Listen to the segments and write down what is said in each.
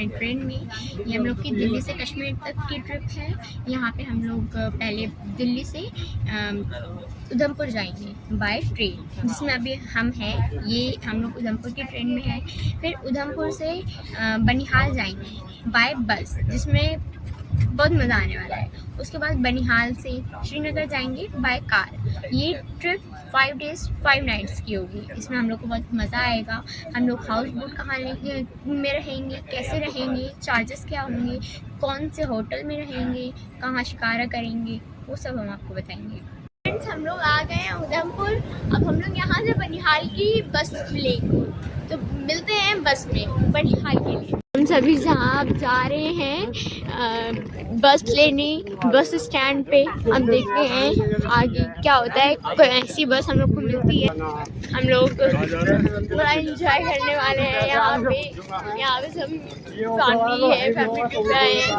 Train में। ये हम लोग की दिल्ली से कश्मीर तक की ट्रिप है। यहाँ पे हम लोग पहले दिल्ली से उधमपुर जाएंगे बाय ट्रेन, जिसमें अभी हम हैं। ये हम लोग उधमपुर की ट्रेन में हैं। फिर उधमपुर से बनिहाल जाएंगे बाय बस, जिसमें बहुत मज़ा आने वाला है। उसके बाद बनिहाल से श्रीनगर जाएंगे बाय कार। ये ट्रिप 5 डेज़ 5 नाइट्स की होगी। इसमें हम लोग को बहुत मज़ा आएगा। हम लोग हाउस बोट कहाँ में रहेंगे, कैसे रहेंगे, चार्जेस क्या होंगे, कौन से होटल में रहेंगे, कहाँ शिकारा करेंगे, वो सब हम आपको बताएंगे। फ्रेंड्स, हम लोग आ गए हैं उधमपुर। अब हम लोग यहाँ से बनिहाल की बस लेंगे, तो मिलते हैं बस में बनिहाल के लिए। हम सभी जहाँ जा रहे हैं बस लेने, बस स्टैंड पे। हम देखते हैं आगे क्या होता है। कोई ऐसी बस हम लोग को मिलती है। हम लोग बड़ा एंजॉय करने वाले हैं यहाँ पे। यहाँ पे सब फैमिली है, फैमिली ट्रिप आए हैं।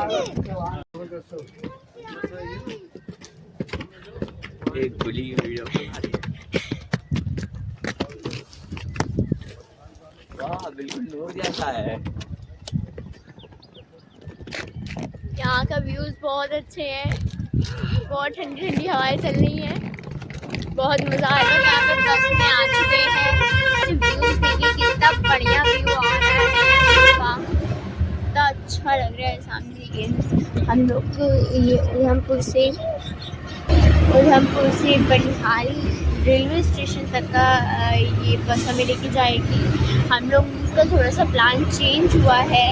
एक खुली वीडियो वाह, बिल्कुल नूर जैसा है। यहाँ का व्यूज बहुत अच्छे हैं। बहुत ठंडी ठंडी हवाएं चल रही हैं। बहुत मज़ा आ रहा है। यहाँ पे बस में आ चुके हैं। व्यूज देखिए कितना बढ़िया व्यू आ रहा है। वाह, कितना अच्छा लग रहा है। सामने देखिए हम लोग ये उधमपुर से बनिहाल रेलवे स्टेशन तक का ये बस हमें लेके जाएगी। हम लोग का थोड़ा सा प्लान चेंज हुआ है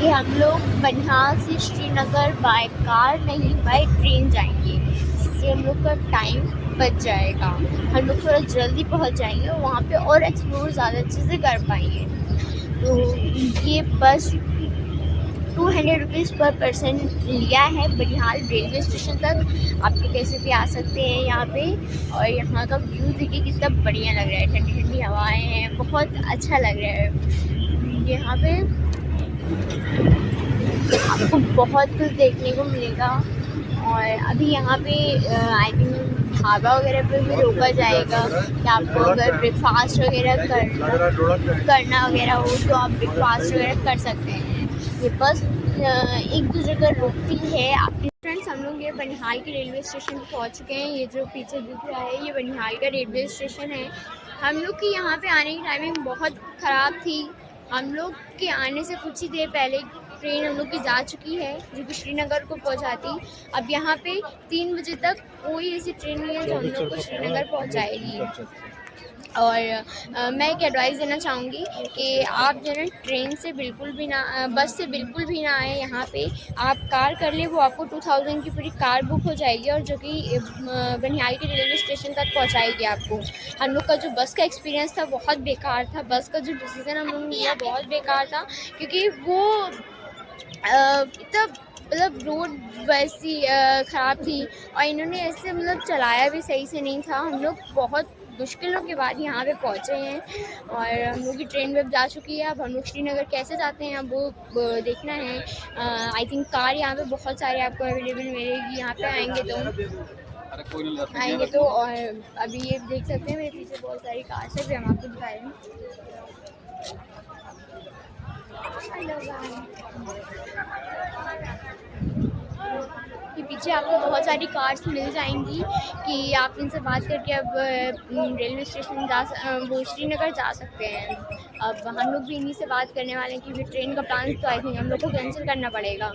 कि हम लोग बनिहाल से श्रीनगर बाय कार नहीं बाय ट्रेन जाएंगे। इससे हम लोग का टाइम बच जाएगा। हम लोग थोड़ा जल्दी पहुंच जाएंगे और वहाँ पे और एक्सप्लोर ज़्यादा अच्छे से कर पाएंगे। तो ये बस 200 रुपीज़ पर पर्सन लिया है बनिहाल रेलवे स्टेशन तक। आप लोग कैसे भी आ सकते हैं यहाँ पे। और यहाँ का व्यू देखिए कितना बढ़िया लग रहा है। ठंडी ठंडी हवाएं हैं, बहुत अच्छा लग रहा है। यहाँ पे आपको बहुत कुछ देखने को मिलेगा। और अभी यहाँ पे आई थिंक ढाबा वगैरह पे भी रोका जाएगा कि आपको अगर ब्रेकफास्ट वगैरह करना वगैरह हो तो आप ब्रेकफास्ट वगैरह कर सकते हैं। ये बस एक दो जगह रुकती है। आपके फ्रेंड्स, हम लोग ये बनिहाल के रेलवे स्टेशन पर पहुँच चुके हैं। ये जो पीछे दिख रहा है ये बनिहाल का रेलवे स्टेशन है। हम लोग की यहाँ पे आने की टाइमिंग बहुत ख़राब थी। हम लोग के आने से कुछ ही देर पहले ट्रेन हम लोग की जा चुकी है जो कि श्रीनगर को पहुंचाती। अब यहाँ पे 3 बजे तक कोई ऐसी ट्रेन नहीं है जो हम लोग को श्रीनगर पहुंचाएगी। और मैं एक एडवाइस देना चाहूँगी कि आप जो है ट्रेन से बिल्कुल भी ना, बस से बिल्कुल भी ना आए। यहाँ पे आप कार कर ले, वो आपको 2000 की पूरी कार बुक हो जाएगी और जो कि बनिहाल के रेलवे स्टेशन तक पहुँचाएगी आपको। हम लोग का जो बस का एक्सपीरियंस था बहुत बेकार था। बस का जो डिसीज़न हम लोगों ने लिया बहुत बेकार था, क्योंकि वो मतलब रोड वैसी ख़राब थी और इन्होंने ऐसे मतलब चलाया भी सही से नहीं था। हम लोग बहुत मुश्किलों के बाद यहाँ पे पहुँचे हैं और हम लोग की ट्रेन भी अब जा चुकी है। अब हम लोग श्रीनगर कैसे जाते हैं अब वो देखना है। आई थिंक कार यहाँ पे बहुत सारी आपको अवेलेबल मिलेगी। यहाँ पे आएंगे तो और अभी ये देख सकते हैं मेरे पीछे बहुत सारी कार्स है, भी हम आपको दिखा रहे हैं। कि पीछे आपको बहुत सारी कार्स मिल जाएंगी कि आप इनसे बात करके अब रेलवे स्टेशन वो श्रीनगर जा सकते हैं। अब हम लोग भी इन्हीं से बात करने वाले हैं क्योंकि ट्रेन का प्लान तो आई थिंक हम लोग को कैंसिल करना पड़ेगा।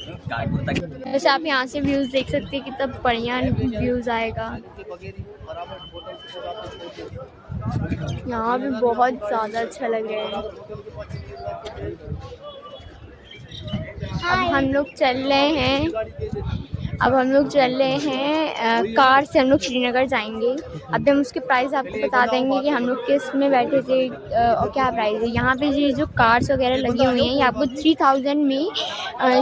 वैसे आप यहाँ से व्यूज़ देख सकते हैं कितना बढ़िया व्यूज़ आएगा। यहाँ भी बहुत ज़्यादा अच्छा लग रहा है। अब हम लोग चल रहे हैं कार से। हम लोग श्रीनगर जाएंगे। अभी हम उसके प्राइस आपको बता देंगे कि हम लोग किस में बैठे थे और क्या प्राइस है। यहाँ पे ये जो कार्स वगैरह लगी हुई हैं ये आपको 3000 में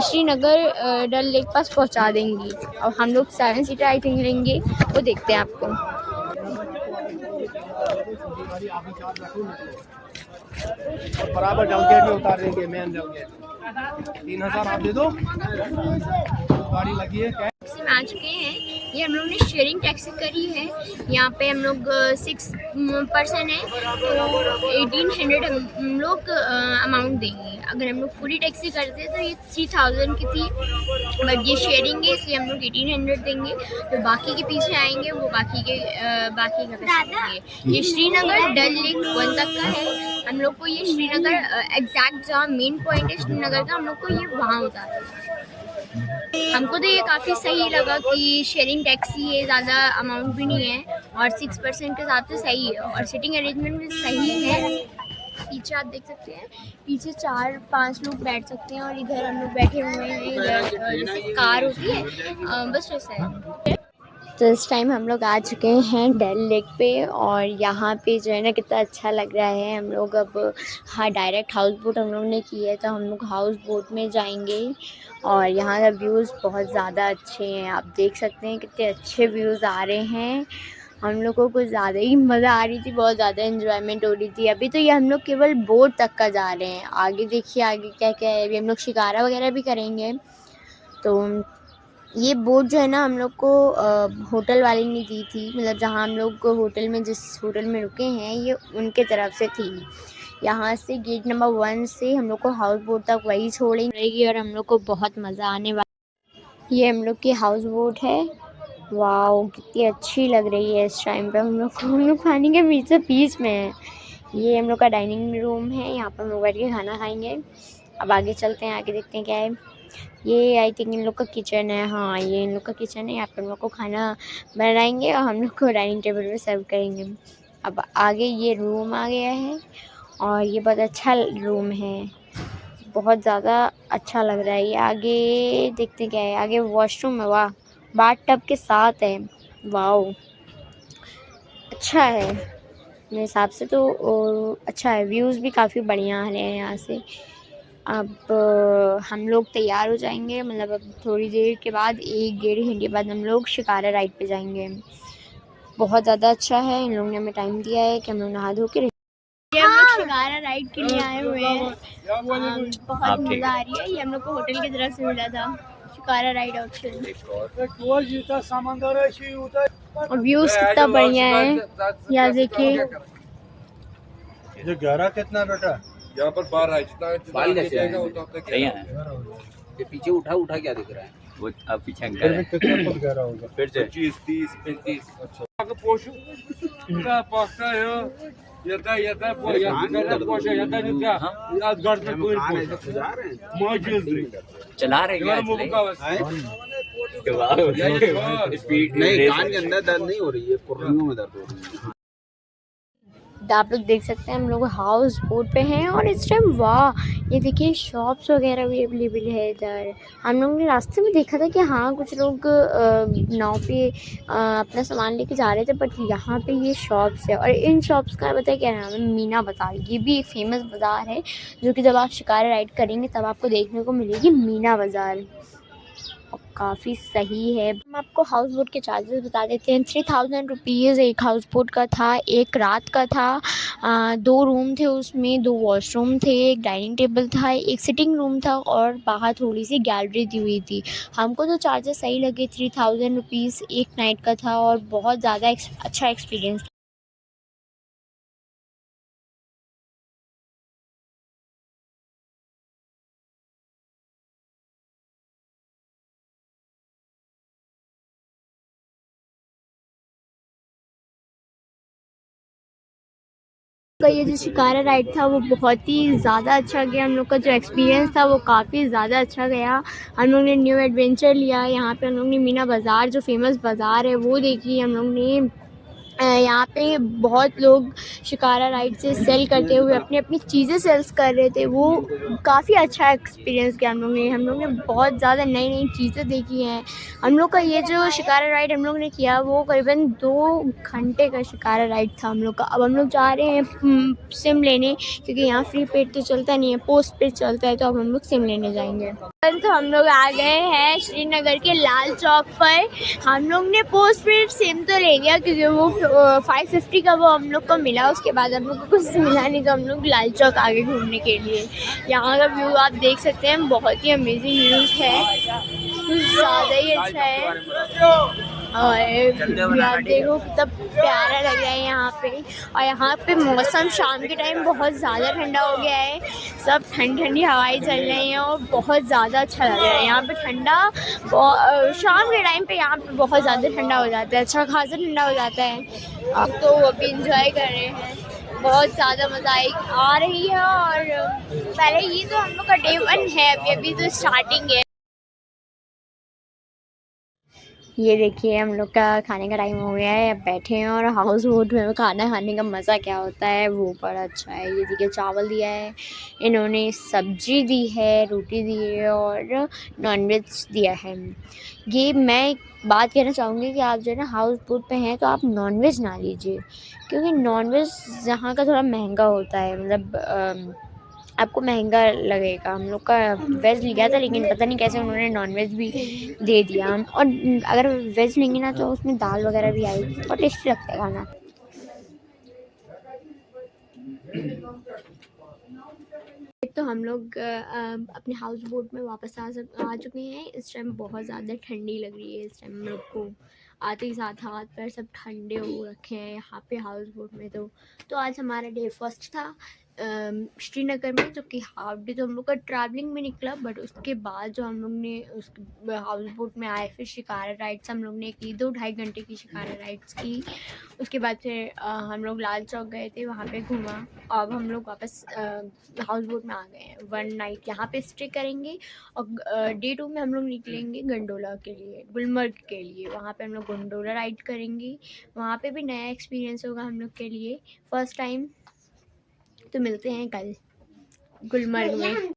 श्रीनगर डल लेक पास पहुँचा देंगी। और हम लोग 7 सीटर आई थिंक लेंगे, वो देखते हैं आपको। बराबर डलगेट में उतार देंगे। मेन डलगेट 3000 आप दे दो। गाड़ी लगी है। आ चुके हैं ये हम लोग ने शेयरिंग टैक्सी करी है। यहाँ पे हम लोग 6 पर्सन है तो 1800 हम लोग अमाउंट देंगे। अगर हम लोग पूरी टैक्सी करते तो ये 3000 की थी, बट ये शेयरिंग है इसलिए हम लोग 1800 देंगे। तो बाकी के पीछे आएंगे वो बाकी का पैसा देंगे। ये श्रीनगर डल लेक 1 तक का है। हम लोग को ये श्रीनगर एग्जैक्ट जहाँ मेन पॉइंट है श्रीनगर का, हम लोग को ये वहाँ उतारा है। हमको तो ये काफ़ी सही लगा कि शेयरिंग टैक्सी है, ज़्यादा अमाउंट भी नहीं है और 6% के हिसाब से सही है और सिटिंग अरेंजमेंट भी सही है। पीछे आप देख सकते हैं, पीछे 4-5 लोग बैठ सकते हैं और इधर हम लोग बैठे हुए हैं। इधर जैसे कार होती है बस वैसा है। तो इस टाइम हम लोग आ चुके हैं डल लेक पे और यहाँ पे जो है ना कितना अच्छा लग रहा है। हम लोग अब डायरेक्ट हाउस बोट हम लोग ने की है तो हम लोग हाउस बोट में जाएंगे और यहाँ का व्यूज़ बहुत ज़्यादा अच्छे हैं। आप देख सकते हैं कितने अच्छे व्यूज़ आ रहे हैं। हम लोग को कुछ ज़्यादा ही मज़ा आ रही थी, बहुत ज़्यादा एंजॉयमेंट हो रही थी। अभी तो ये हम लोग केवल बोट तक का जा रहे हैं, आगे देखिए आगे क्या क्या है। अभी हम लोग शिकारा वगैरह भी करेंगे। तो ये बोट जो है ना हम लोग को होटल वाले ने दी थी, मतलब जहाँ हम लोग होटल में जिस होटल में रुके हैं ये उनके तरफ से थी। यहाँ से गेट नंबर 1 से हम लोग को हाउस बोट तक वही छोड़ेंगे और हम लोग को बहुत मज़ा आने वाला। ये हम लोग की हाउस बोट है। वाह कितनी अच्छी लग रही है इस टाइम पे। हम लोग पानी के बीच में है। ये हम लोग का डाइनिंग रूम है, यहाँ पर हम लोग बैठ के खाना खाएंगे। अब आगे चलते हैं, आगे देखते हैं क्या है। ये आई थिंक इन लोग का किचन है। हाँ ये इन लोग का किचन है, यहाँ पर हम लोग को खाना बनाएंगे और हम लोग को डाइनिंग टेबल पे सर्व करेंगे। अब आगे ये रूम आ गया है और ये बहुत अच्छा रूम है, बहुत ज़्यादा अच्छा लग रहा है। ये आगे देखते हैं क्या है। आगे वॉशरूम है, वाह बाथ टब के साथ है। वाह अच्छा है मेरे हिसाब से तो अच्छा है। व्यूज़ भी काफ़ी बढ़िया आ रहे हैं यहाँ से। अब हम लोग तैयार हो जाएंगे, मतलब अब थोड़ी देर के बाद 1-1.5 घंटे बाद हम लोग शिकारा राइड पे जाएंगे। बहुत ज़्यादा अच्छा है। इन लोगों ने हमें टाइम दिया है कि हम लोग नहा धो के ये हम लोग शिकारा राइड के लिए आए हुए हैं। बहुत मज़ा आ रही है। ये हम लोग को होटल की तरफ से मिला था शिकारा राइड ऑप्शन। और व्यूज़ कितना बढ़िया है, यहाँ देखिए। ये गहरा कितना बेटा? यहाँ पर बार है, बाल कैसे आएगा वो तो अब तक है। ये पीछे उठा क्या दिख रहा है वो? अब पीछे कितना फुट गहरा होगा? फिर से 25, 30, 35। अच्छा पोषु का पास्ता है येता पोषा येता नहीं क्या आज घर में कोई मौजूद चला रहे हैं। स्पीड नहीं, कान के अंदर दर्द नहीं हो रही है, कुर्नियों में दर्द हो रही है। आप लोग देख सकते हैं हम लोग हाउस बोट पे हैं और इस टाइम वाह ये देखिए शॉप्स वगैरह भी अवेलेबल है इधर। हम लोगों ने रास्ते में देखा था कि हाँ कुछ लोग नाव पे अपना सामान लेके जा रहे थे, बट यहाँ पे ये शॉप्स है और इन शॉप्स का बताया क्या नाम है, मीना बाज़ार। ये भी एक फेमस बाज़ार है जो कि जब आप शिकारा राइड करेंगे तब आपको देखने को मिलेगी मीना बाज़ार, काफ़ी सही है। हम आपको हाउस बोट के चार्जेस बता देते हैं। 3000 रुपीज़ एक हाउस बोट का था, एक रात का था। 2 रूम थे उसमें, 2 वॉशरूम थे, एक डाइनिंग टेबल था, एक सिटिंग रूम था और बाहर थोड़ी सी गैलरी दी हुई थी। हमको तो चार्जेस सही लगे। 3000 रुपीज़ एक नाइट का था और बहुत ज़्यादा अच्छा एक्सपीरियंस था। का ये जो शिकारा राइड था वो बहुत ही ज़्यादा अच्छा गया। हम लोग का जो एक्सपीरियंस था वो काफ़ी ज़्यादा अच्छा गया। हम लोग ने न्यू एडवेंचर लिया। यहाँ पे हम लोग ने मीना बाज़ार जो फेमस बाज़ार है वो देखी। हम लोग ने यहाँ पे बहुत लोग शिकारा राइड से सेल करते हुए अपनी अपनी चीज़ें सेल्स कर रहे थे, वो काफ़ी अच्छा एक्सपीरियंस किया हम लोग ने बहुत ज़्यादा नई नई चीज़ें देखी हैं। हम लोग का ये जो शिकारा राइड हम लोग ने किया वो करीबन 2 घंटे का शिकारा राइड था हम लोग का। अब हम लोग जा रहे हैं सिम लेने, क्योंकि यहाँ फ्री पेड तो चलता नहीं है, पोस्ट पेड चलता है, तो अब हम लोग सिम लेने जाएंगे। तो हम लोग आ गए हैं श्रीनगर के लाल चौक पर। हम लोग ने पोस्ट पेड सिम तो ले लिया क्योंकि वो 550 का वो हम लोग को मिला। उसके बाद हम लोग को कुछ मिला नहीं तो हम लोग लाल चौक आगे घूमने के लिए। यहाँ का व्यू आप देख सकते हैं, बहुत ही अमेजिंग व्यूज़ है, कुछ ज़्यादा ही अच्छा है। और आप देखो कितना प्यारा लग रहा है यहाँ पे। और यहाँ पे मौसम शाम के टाइम बहुत ज़्यादा ठंडा हो गया है, सब ठंडी ठंडी हवाएं चल रही हैं और बहुत ज़्यादा अच्छा लग रहा है यहाँ पे। ठंडा शाम के टाइम पे यहाँ पे बहुत ज़्यादा ठंडा हो जाता है, अच्छा खासा ठंडा हो जाता है। अब तो वो भी इंजॉय कर रहे हैं, बहुत ज़्यादा मज़ा आ रही है। और पहले ये तो हम लोग का डे 1 है, अभी तो स्टार्टिंग है। ये देखिए हम लोग का खाने का टाइम हो गया है, अब बैठे हैं और हाउस बोट में खाना खाने का मज़ा क्या होता है वो बड़ा अच्छा है। ये देखिए चावल दिया है इन्होंने, सब्जी दी है, रोटी दी है और नॉनवेज दिया है। ये मैं एक बात कहना चाहूँगी कि आप जो है ना हाउस बोट पे हैं तो आप नॉनवेज ना लीजिए, क्योंकि नॉनवेज यहाँ का थोड़ा महंगा होता है, मतलब आपको महंगा लगेगा। हम लोग का वेज लिया था लेकिन पता नहीं कैसे उन्होंने नॉनवेज भी दे दिया। और अगर वेज लेंगे ना तो उसमें दाल वगैरह भी आएगी और टेस्टी लगता है खाना। तो हम लोग अपने हाउस बोट में वापस आ चुके हैं। इस टाइम बहुत ज़्यादा ठंडी लग रही है, इस टाइम हम लोग को आते ही साथ हाथ पैर सब ठंडे हो रखे हैं यहाँ पे हाउस बोट में। तो आज हमारा डे 1 था श्रीनगर में, जो कि हाफ डे तो हम लोग का ट्रैवलिंग में निकला, बट उसके बाद जो हम लोग ने उस हाउस बोट में आए, फिर शिकारा राइड्स हम लोग ने की, 2-2.5 घंटे की शिकारा राइड्स की। उसके बाद फिर हम लोग लाल चौक गए थे, वहाँ पे घूमा। अब हम लोग वापस हाउस बोट में आ गए हैं, 1 नाइट यहाँ पे स्टे करेंगे। और डे 2 में हम लोग निकलेंगे गंडोला के लिए, गुलमर्ग के लिए। वहाँ पे हम लोग गंडोला राइड करेंगे, वहाँ पे भी नया एक्सपीरियंस होगा हम लोग के लिए, फर्स्ट टाइम। तो मिलते हैं कल गुलमर्ग में।